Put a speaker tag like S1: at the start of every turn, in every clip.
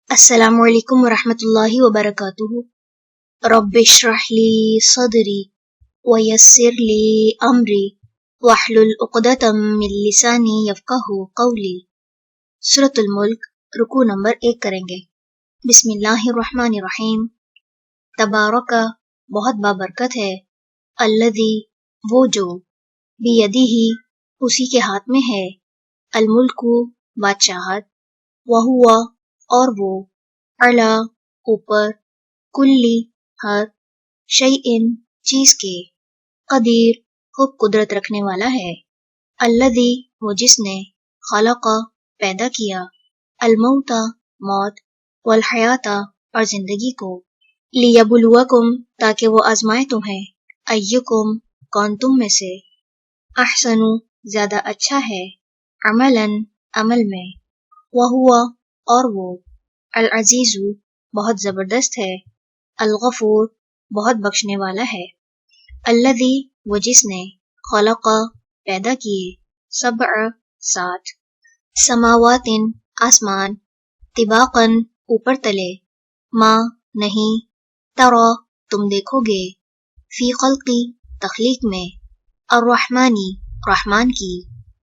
S1: السلام علیکم ورحمۃ اللہ وبرکاتہ۔ رب اشرح لی صدری ویسر لی امری واحلل عقدۃ من لسانی یفقہوا قولی۔ سورۃ الملک، رکوع نمبر 1 کریں گے۔ بسم اللہ الرحمن الرحیم۔ تبارک، بہت بابرکت ہے، الذی، وہ جو، بیدہ، اسی کے ہاتھ میں ہے، الملک، بادشاہت، وہو، اور وہ، علی، اوپر، کلی، ہر، شیء، چیز کے، قدیر، خوب قدرت رکھنے والا ہے، الذی، وہ جس نے، خلق، پیدا کیا، الموت، موت، والحیات، اور زندگی کو، لیبلوکم، تاکہ وہ آزمائے تمہیں، ایکم، کون تم میں سے، احسن، زیادہ اچھا ہے، عملا، عمل میں، وہو، اور وہ، العزیز، بہت زبردست ہے، الغفور، بہت بخشنے والا ہے، الذی، وہ جس نے، خلق، پیدا کیے، سبع، 7، سماوات، آسمان، طباقا، اوپر تلے، ما، نہیں، ترا، تم دیکھو گے، فی خلقی، تخلیق میں، الرحمانی، رحمان کی،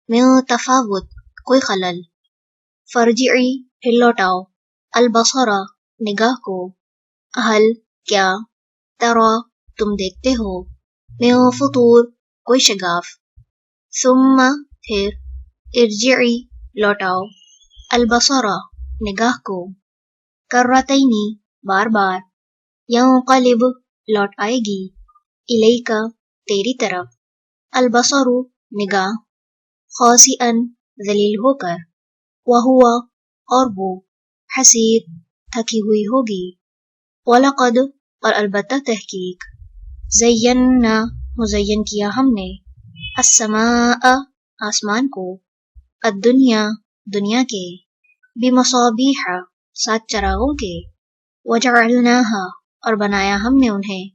S1: من تفاوت، کوئی خلل، فرجعی، پھر لوٹاؤ، البصر، نگاہ کو، حل، کیا، ترا، تم دیکھتے ہو، من فطور، کوئی شگاف، ثم، پھر، ارجعی، لوٹاؤ، البصر، نگاہ کو، کرتینی، بار بار، ینقلب، لوٹ آئے گی، الیک، تیری طرف، البصر، نگاہ، خاسئا، ذلیل ہو کر، وہو، اور وہ، حسیر، تھکی ہوئی ہوگی، وَلَقَدْ، اور البتہ تحقیق، زینا، مزین کیا ہم نے، السماء، آسمان کو، الدنیا، دنیا کے، بمصابیح، 7 چراغوں کے، وجعلناها، اور بنایا ہم نے انہیں،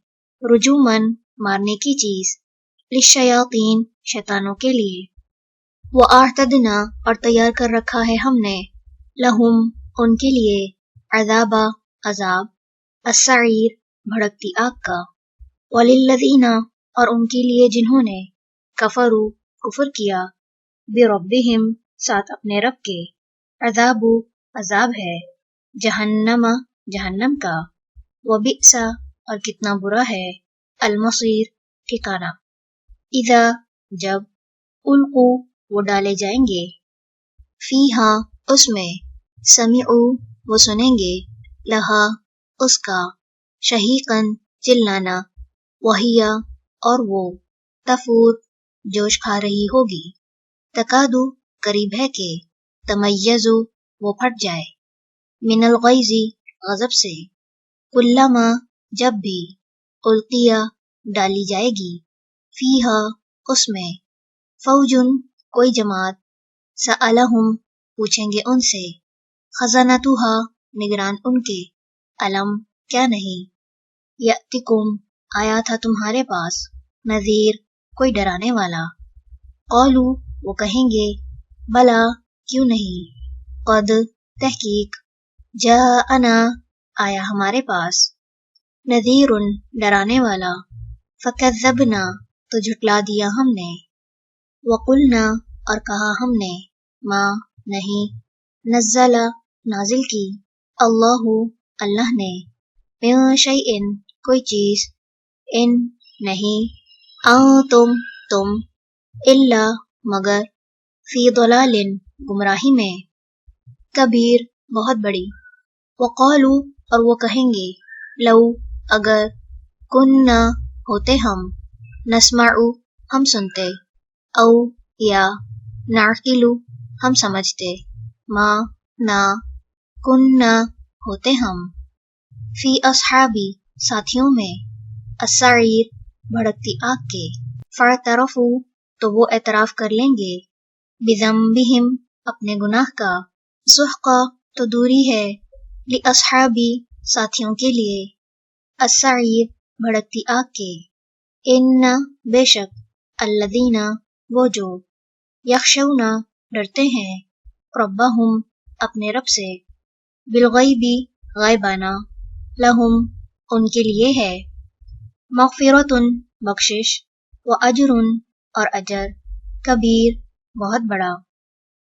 S1: رجوماً، مارنے کی چیز، للشیاطین، شیطانوں کے لیے، وَأَعْتَدْنَا، اور تیار کر رکھا ہے ہم نے، لہم، ان کے لیے، عذاب، عذاب، السعیر، بھڑکتی آگ کا، وَلِلَّذِينَ، اور ان کے لیے جنہوں نے، کفروا، کفر کیا، بربہم، ساتھ اپنے رب کے، عذاب، عذاب ہے، جہنم، جہنم کا، وبئس، اور کتنا برا ہے، المصیر، ٹھکانہ، اذا، جب، القوا، وہ ڈالے جائیں گے، فیہا، اس میں، سمعوا، وہ سنیں گے، لہا، اس کا، شہیقاً، چلانا، وہی، اور وہ، تفور، جوش کھا رہی ہوگی، تکادو، قریب ہے کہ، تمیز، وہ پھٹ جائے، من الغیظ، غضب سے، کلما، جب بھی، القیا، ڈالی جائے گی، فیہا، اس میں، فوجن، کوئی جماعت، سألہم، پوچھیں گے ان سے، خزنتہا، نگران ان کے، علم، کیا نہیں، یأتکم، آیا تھا تمہارے پاس، نذیر، کوئی ڈرانے والا، قالو، وہ کہیں گے، بلا، کیوں نہیں، قد، تحقیق، جاءنا، آیا ہمارے پاس، نذیر، ڈرانے والا، فکذبنا، تو جھٹلا دیا ہم نے، وقلنا، اور کہا ہم نے، ما، نہیں، نزل، نازل کی، اللہ، اللہ نے، من شیء، کوئی چیز، ان، نہیں، انتم، تم، الا، مگر، فی ضلال، گمراہی میں، کبیر، بہت بڑی، وقالو، اور وہ کہیں گے، لو، اگر، کننا، ہوتے ہم، نسمع، ہم سنتے، او، یا، نعقل، ہم سمجھتے، ما، نہ، کننا، ہوتے ہم، فی اصحابی، ساتھیوں میں، السعیر، بھڑکتی آگ کے، فاعترفوا، تو وہ اعتراف کر لیں گے، بذنبہم، اپنے گناہ کا، سحقا، تو دوری ہے، لاصحابی، ساتھیوں کے لیے، السعیر، بھڑکتی آگ کے، ان، بے شک، الذین، وہ جو، یخشون، ڈرتے ہیں، ربہم، اپنے رب سے، بالغیبی غائبانہ، لہم ان کے لیے ہے، مغفرتن بخشش، و اجر اور اجر، کبیر بہت بڑا،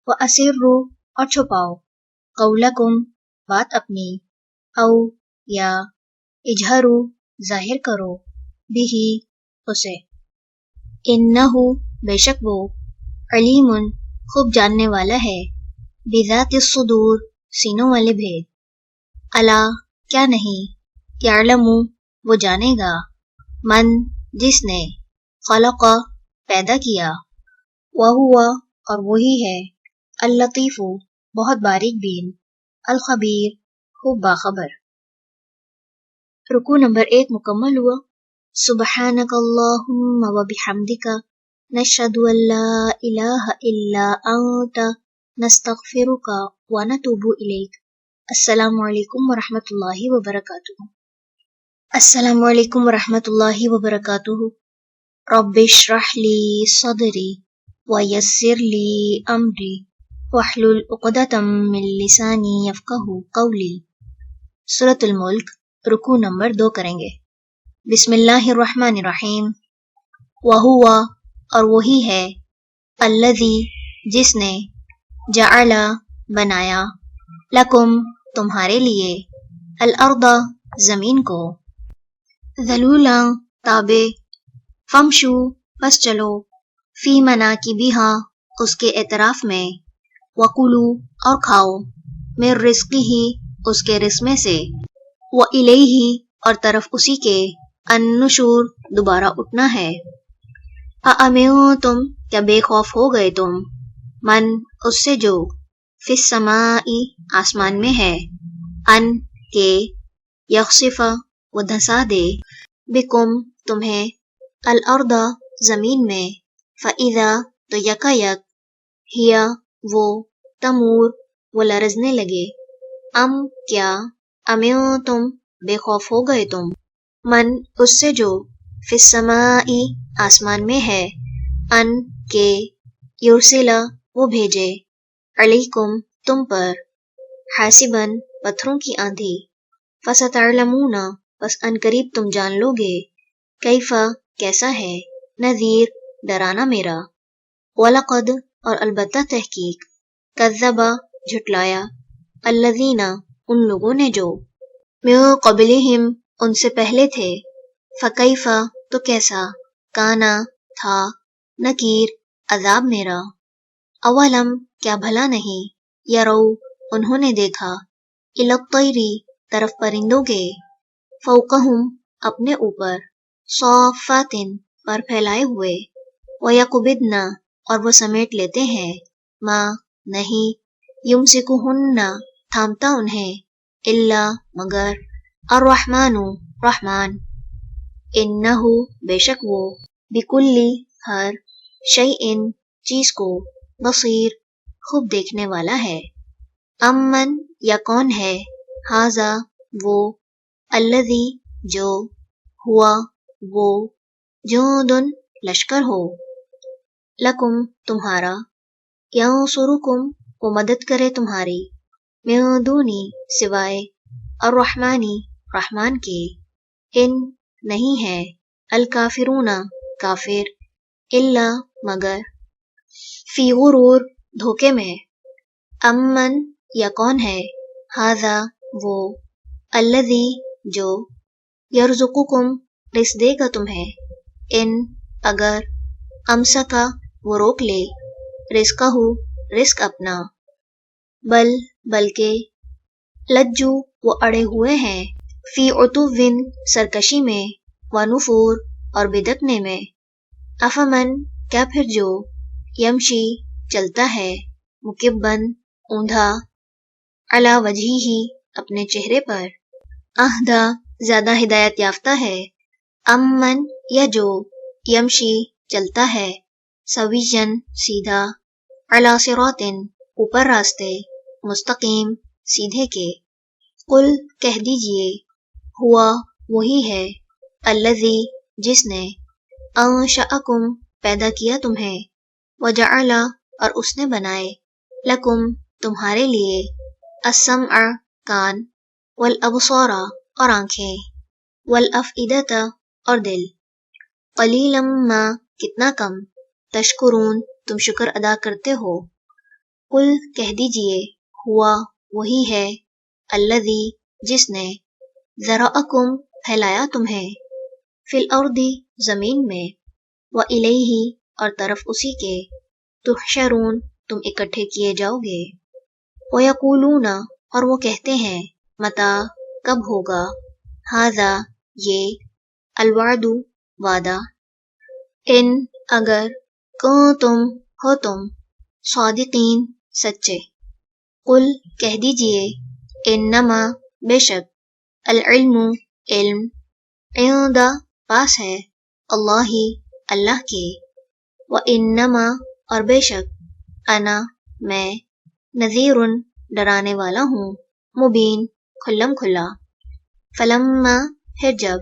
S1: و اسروا اور چھپاؤ، قولکم بات اپنی، او یا اجہروا ظاہر کرو، بھی اسے، انہو بے شک وہ، علیم خوب جاننے والا ہے، بذات الصدور سینوں والے بھید، الا کیا نہیں، یعلم وہ جانے گا، من جس نے، خلق پیدا کیا، وہو اور وہی ہے، اللطیف بہت باریک بین، الخبیر خوب باخبر۔ رکوع نمبر 1 مکمل ہوا۔ سبحانک اللہم و بحمدک، نشہد ان لا الہ الا انت، نستغفرک و نتوب الیک۔ السلام علیکم ورحمۃ اللہ وبرکاتہ۔ السلام علیکم ورحمۃ اللہ وبرکاتہ۔ رب اشرح لی صدری ویسر لی امری واحلل عقدۃ من لسانی یفقہوا قولی۔ سورۃ الملک، رکوع نمبر 2 کریں گے۔ بسم اللہ الرحمن الرحیم۔ وہو اور وہی ہے، الذی جس نے، جعل بنایا، لکم تمہارے لیے، الارض زمین کو، ذلولا تابع، فمشو پس چلو، فی مناکبہا اس کے اطراف میں، وکلوا اور کھاؤ، من رزقہ اس کے رزق میں سے، وإلیہ اور طرف اسی کے، النشور دوبارہ اٹھنا ہے۔ اَأَمِنتُم کیا بے خوف ہو گئے تم، من اس سے جو، فی السماء آسمان میں ہے، ان کے، یخسف وہ دھسا دے، بکم تمہیں، الارض زمین میں، فاذا تو یکایک، ہیا وہ، تمور وہ لرزنے لگے، ام کیا، امنتم بے خوف ہو گئے تم، من اس سے جو، فی السماء آسمان میں ہے، ان کے، یرسلا وہ بھیجے، علیکم تم پر، حاسباً پتھروں کی آندھی، فستعلمون پس ان قریب تم جان لو گے، کیفا کیسا ہے، نذیر ڈرانا میرا، وَلَقَدْ اور البتہ تحقیق، کذبا جھٹلایا، الذین ان لوگوں نے جو، من قبلہم ان سے پہلے تھے، فکیفا تو کیسا، کانا تھا، نکیر عذاب میرا، اولم کیا بھلا نہیں، یرو انہوں نے دیکھا، الی الطیر طرف پرندوں کے، فوقہم اپنے اوپر، صافات پر پھیلائے ہوئے، ویقبضن اور وہ سمیٹ لیتے ہیں، ما نہیں، یمسکہن تھامتا انہیں، الا مگر، الرحمن رحمان، انہو بے شک وہ، بکلی ہر، شیئن چیز کو، بصیر خوب دیکھنے والا ہے، امن یا کون ہے، ھذا وہ، الذی جو، ہوا وہ، جندن لشکر ہو، لکم تمہارا، ینصرکم وہ مدد کرے تمہاری، من دونی سوائے، الرحمن رحمان کے، ان نہیں ہے، الکافرون کافر، الا مگر، فی غرور دھوکے میں، امن یا کون ہے، ھذا وہ، الذی جو، یرزقکم رزق دے گا تمہیں، ان اگر، امسکا وہ روک لے، رزقہ رزق اپنا، بل بلکہ، لجو وہ اڑے ہوئے ہیں، فی عتوٍ سرکشی میں، ونفور اور بدکنے میں، افمن کیا پھر جو، یمشی چلتا ہے، مکبًا اوندھا، علی وجہہ اپنے چہرے پر، اہدی زیادہ ہدایت یافتہ ہے، امن یا جو، یمشی چلتا ہے، سویًا سیدھا، علی صراط اوپر راستے، مستقیم سیدھے کے، قل کہہ دیجئے، ہوا وہی ہے، الذی جس نے، انشأکم پیدا کیا تمہیں، وجعل اور اس نے بنائے، لکم تمہارے لیے، السمع کان، والابصارا اور آنکھیں، والافئدۃ اور دل، قلیلا ما کتنا کم، تشکرون تم شکر ادا کرتے ہو، قل کہہ دیجئے، ہوا وہی ہے، الذی جس نے، ذرأکم پھیلایا تمہیں، فی الارض زمین میں، وإلیہ اور طرف اسی کے، تحشرون تم اکٹھے کیے جاؤ گے، ویقولون اور وہ کہتے ہیں، متی کب ہوگا، ھذا یہ، الوعد وعدہ، ان اگر، کنتم ہو تم، صادقین سچے، قل کہہ دیجئے، انما بے شک، العلم علم، عند پاس ہے، اللہ اللہ کے، وانما اور بے شک، انا میں، نذیر ڈرانے والا ہوں، مبین کھلم کھلا، فلما پھر جب،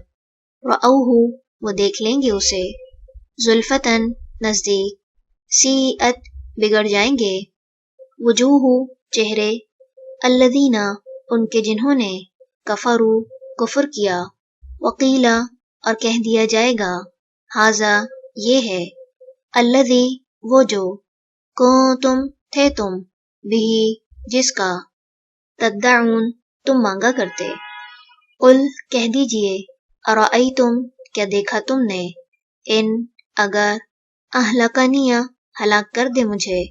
S1: رأوہ وہ دیکھ لیں گے اسے، زلفتاً نزدیک، سیئت بگڑ جائیں گے، وجوہ چہرے، الذین ان کے جنہوں نے، کفروا کفر کیا، وقیلا اور کہہ دیا جائے گا، ھذا یہ ہے، الذی وہ جو، کنتم تھے تم، بہ جس کا، تدعون تم مانگا کرتے، قل کہہ دیجئے، ارأیتم کیا دیکھا تم نے، ان اگر، اہلکنی ہلاک کر دے مجھے،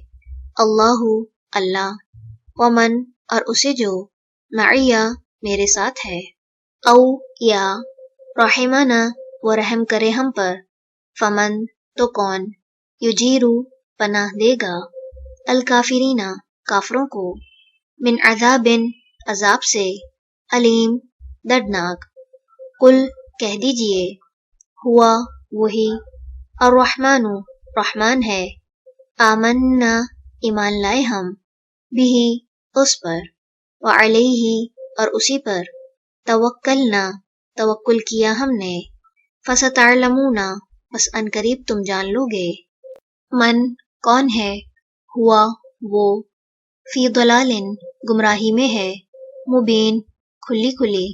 S1: اللہ اللہ، ومن اور اسے جو، معی میرے ساتھ ہے، او یا، رحمنا وہ رحم کرے ہم پر، فمن تو کون، یجیرو پناہ دے گا، الکافرین کافروں کو، من عذاب عذاب سے، علیم دردناک، قل کہہ دیجئے، ہوا وہی، الرحمن رحمان ہے، آمنا ایمان لائے ہم، بہ اس پر، وعلیہ اور اسی پر، توکلنا توکل کیا ہم نے، فستعلمون پس ان قریب تم جان لو گے، من کون ہے، ہوا وہ، فی ضلال گمراہی میں ہے، مبین کھلی کھلی،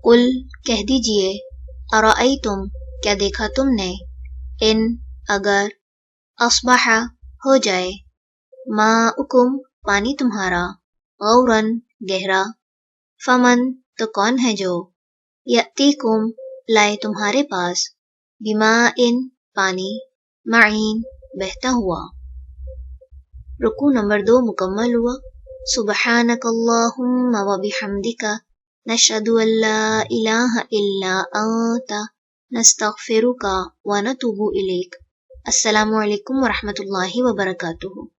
S1: قل کہہ دیجئے، ارأیتم کیا دیکھا تم نے، ان اگر، اصبح ہو جائے، ماؤکم پانی تمہارا، غورن گہرا، فمن تو کون ہے جو، یأتیکم لائے تمہارے پاس، بماء پانی، معین بہتا ہوا۔ رکوع نمبر 2 مکمل ہوا۔ سبحانک اللہم وبحمدک، نشہد ان لا الہ الا انت، نستغفرک ونتوب الیک۔ السلام علیکم ورحمۃ اللہ وبرکاتہ۔